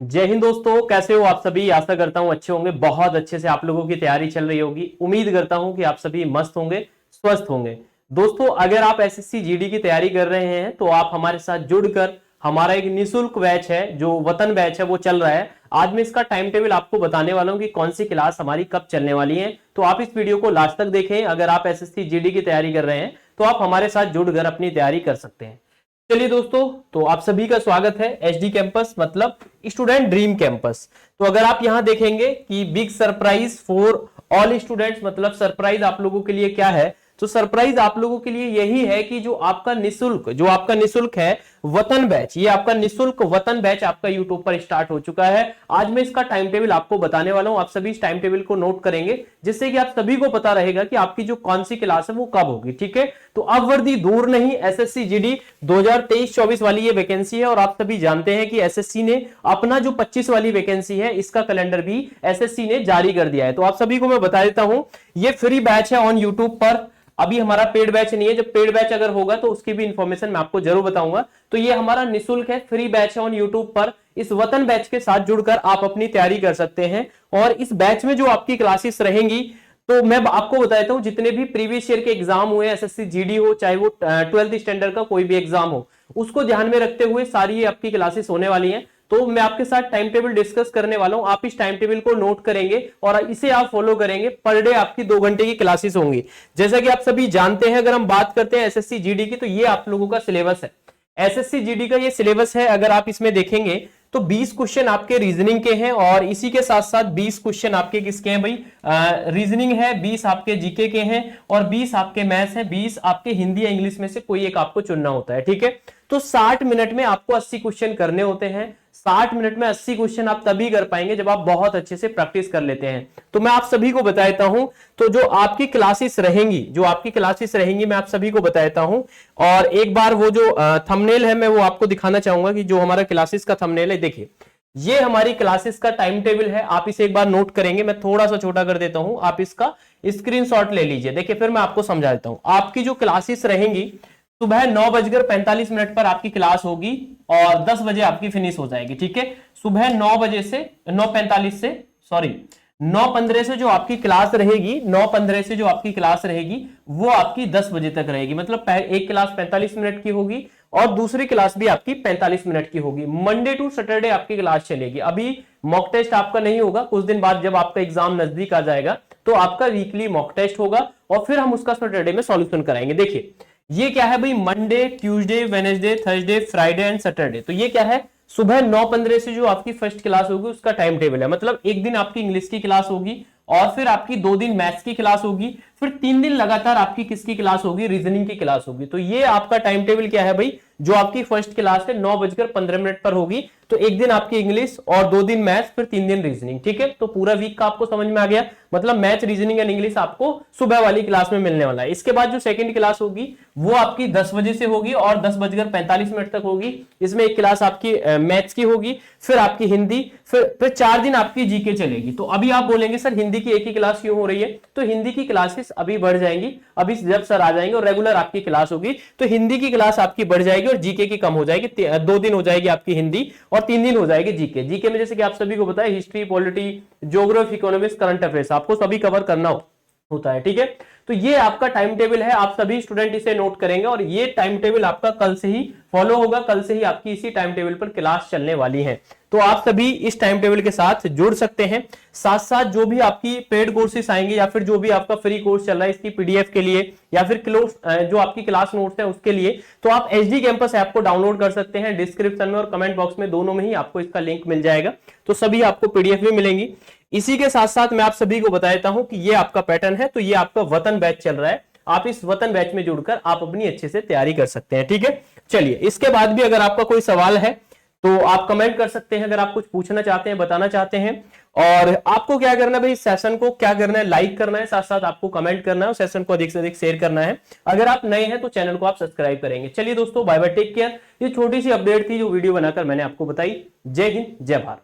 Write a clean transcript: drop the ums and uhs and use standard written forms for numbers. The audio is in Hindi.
जय हिंद दोस्तों, कैसे हो आप सभी। आशा करता हूं अच्छे होंगे। बहुत अच्छे से आप लोगों की तैयारी चल रही होगी। उम्मीद करता हूं कि आप सभी मस्त होंगे, स्वस्थ होंगे। दोस्तों, अगर आप एसएससी जीडी की तैयारी कर रहे हैं तो आप हमारे साथ जुड़कर, हमारा एक निशुल्क बैच है जो वतन बैच है वो चल रहा है। आज मैं इसका टाइम टेबल आपको बताने वाला हूं कि कौन सी क्लास हमारी कब चलने वाली है। तो आप इस वीडियो को लास्ट तक देखें। अगर आप एसएससी जीडी की तैयारी कर रहे हैं तो आप हमारे साथ जुड़कर अपनी तैयारी कर सकते हैं। चलिए दोस्तों, तो आप सभी का स्वागत है एचडी कैंपस मतलब स्टूडेंट ड्रीम कैंपस। तो अगर आप यहां देखेंगे कि big surprise for all students, मतलब सरप्राइज आप लोगों के लिए क्या है। तो सरप्राइज आप लोगों के लिए यही है कि जो आपका निशुल्क है वतन बैच, ये आपका निशुल्क वतन बैच आपका यूट्यूब पर स्टार्ट हो चुका है। आज मैं इसका टाइम टेबल आपको बताने वाला हूं। आप सभी इस टाइम टेबल को नोट करेंगे जिससे कि आप सभी को पता रहेगा कि आपकी जो कौन सी क्लास है वो कब होगी। ठीक है, तो अब वर्दी दूर नहीं, एसएससी जीडी 2023-24 वाली ये वैकेंसी है। और आप सभी जानते हैं कि एसएससी ने अपना जो 25 वाली वैकेंसी है इसका कैलेंडर भी एसएससी ने जारी कर दिया है। तो आप सभी को मैं बता देता हूं, ये फ्री बैच है ऑन यूट्यूब पर। अभी हमारा पेड बैच नहीं है। जब पेड बैच अगर होगा तो उसकी भी इंफॉर्मेशन मैं आपको जरूर बताऊंगा। तो ये हमारा निशुल्क है, फ्री बैच है ऑन यूट्यूब पर। इस वतन बैच के साथ जुड़कर आप अपनी तैयारी कर सकते हैं। और इस बैच में जो आपकी क्लासेस रहेंगी, तो मैं आपको बता देता हूं, जितने भी प्रीवियस ईयर के एग्जाम हुए, एसएससी जीडी हो चाहे वो 12th स्टैंडर्ड का कोई भी एग्जाम हो, उसको ध्यान में रखते हुए सारी ये आपकी क्लासेस होने वाली हैं। तो मैं आपके साथ टाइम टेबल डिस्कस करने वाला हूं। आप इस टाइम टेबल को नोट करेंगे और इसे आप फॉलो करेंगे। पर डे आपकी 2 घंटे की क्लासेस होंगी। जैसा कि आप सभी जानते हैं, अगर हम बात करते हैं एसएससी जीडी की, तो ये आप लोगों का सिलेबस है। एसएससी जीडी का ये सिलेबस है। अगर आप इसमें देखेंगे तो 20 क्वेश्चन आपके रीजनिंग के हैं और इसी के साथ साथ 20 क्वेश्चन आपके किसके हैं भाई, रीजनिंग है, 20 आपके जीके के हैं और 20 आपके मैथ्स हैं, 20 आपके हिंदी या इंग्लिश में से कोई एक आपको चुनना होता है। ठीक है, तो 60 मिनट में आपको 80 क्वेश्चन करने होते हैं। 60 मिनट में 80 क्वेश्चन आप तभी कर पाएंगे जब आप बहुत अच्छे से प्रैक्टिस कर लेते हैं। तो मैं आप सभी को बता देता हूं, तो जो आपकी क्लासेस रहेंगी मैं आप सभी को बता देता हूं। और एक बार वो जो थंबनेल है मैं वो आपको दिखाना चाहूंगा कि जो हमारा क्लासेस का थंबनेल है, देखिए ये हमारी क्लासेस का टाइम टेबल है। आप इसे एक बार नोट करेंगे। मैं थोड़ा सा छोटा कर देता हूं, आप इसका स्क्रीनशॉट ले लीजिए। देखिए, फिर मैं आपको समझा देता हूं। आपकी जो क्लासेस रहेंगी, सुबह 9:45 पर आपकी क्लास होगी और 10 बजे आपकी फिनिश हो जाएगी। ठीक है, सुबह 9 बजे से 9:45 से, सॉरी 9:15 से जो आपकी क्लास रहेगी, 9:15 से जो आपकी क्लास रहेगी वो आपकी 10 बजे तक रहेगी। मतलब एक क्लास 45 मिनट की होगी और दूसरी क्लास भी आपकी 45 मिनट की होगी। मंडे टू सैटरडे आपकी क्लास चलेगी। अभी मॉक टेस्ट आपका नहीं होगा, कुछ दिन बाद जब आपका एग्जाम नजदीक आ जाएगा तो आपका वीकली मॉक टेस्ट होगा और फिर हम उसका सैटरडे में सॉल्यूशन कराएंगे। देखिए ये क्या है भाई, Monday, Tuesday, Wednesday, Thursday, Friday and Saturday. तो ये क्या है, सुबह 9:15 से जो आपकी फर्स्ट क्लास होगी उसका टाइम टेबल है। मतलब एक दिन आपकी इंग्लिश की क्लास होगी और फिर आपकी 2 दिन मैथ्स की क्लास होगी, फिर 3 दिन लगातार आपकी किसकी क्लास होगी, रीजनिंग की क्लास होगी। तो ये आपका टाइम टेबल क्या है भाई, जो आपकी फर्स्ट क्लास है 9:15 पर होगी। तो एक दिन आपकी इंग्लिश और 2 दिन मैथ्स, फिर 3 दिन रीजनिंग। ठीक है, तो पूरा वीक का आपको समझ में आ गया। मतलब मैथ्स, रीजनिंग एंड इंग्लिश आपको सुबह वाली क्लास में मिलने वाला है। इसके बाद जो सेकंड क्लास होगी वो आपकी 10 बजे से होगी और 10:45 तक होगी। इसमें एक क्लास आपकी मैथ्स की होगी, फिर आपकी हिंदी, फिर 4 दिन आपकी जीके चलेगी। तो अभी आप बोलेंगे सर हिंदी की एक ही क्लास क्यों हो रही है, तो हिंदी की क्लासेस अभी बढ़ जाएंगी। अभी जब सर आ जाएंगे और रेगुलर आपकी क्लास होगी तो हिंदी की क्लास आपकी बढ़ जाएगी और जीके की कम हो जाएगी। 2 दिन हो जाएगी आपकी हिंदी और 3 दिन हो जाएगी जीके। जीके में जैसे कि आप सभी को पता है, history, polity, geography, economics, current affairs आपको सभी कवर करना होता है। ठीक है, तो ये आपका टाइम टेबल है। आप सभी स्टूडेंट इसे नोट करेंगे और ये टाइम टेबल आपका कल से ही फॉलो होगा। कल से ही आपकी इसी टाइम टेबल पर क्लास चलने वाली है। तो आप सभी इस टाइम टेबल के साथ जुड़ सकते हैं। साथ साथ जो भी आपकी पेड कोर्सेस आएंगे या फिर जो भी आपका फ्री कोर्स चल रहा है इसकी पीडीएफ के लिए या फिर जो आपकी क्लास नोट्स है उसके लिए, तो आप एचडी कैंपस ऐप को डाउनलोड कर सकते हैं। डिस्क्रिप्शन में और कमेंट बॉक्स में दोनों में ही आपको इसका लिंक मिल जाएगा। तो सभी आपको पीडीएफ भी मिलेंगी। इसी के साथ साथ मैं आप सभी को बता देता हूं कि ये आपका पैटर्न है। तो ये आपका वतन बैच चल रहा है। आप इस वतन बैच में जुड़कर आप अपनी अच्छे से तैयारी कर सकते हैं। ठीक है, चलिए इसके बाद भी अगर आपका कोई सवाल है तो आप कमेंट कर सकते हैं। अगर आप कुछ पूछना चाहते हैं, बताना चाहते हैं। और आपको क्या करना है भाई, सेशन को क्या करना है, लाइक करना है, साथ साथ आपको कमेंट करना है और सेशन को अधिक से अधिक शेयर करना है। अगर आप नए हैं तो चैनल को आप सब्सक्राइब करेंगे। चलिए दोस्तों, बाय बाय, टेक केयर। ये छोटी सी अपडेट थी जो वीडियो बनाकर मैंने आपको बताई। जय हिंद, जय भारत।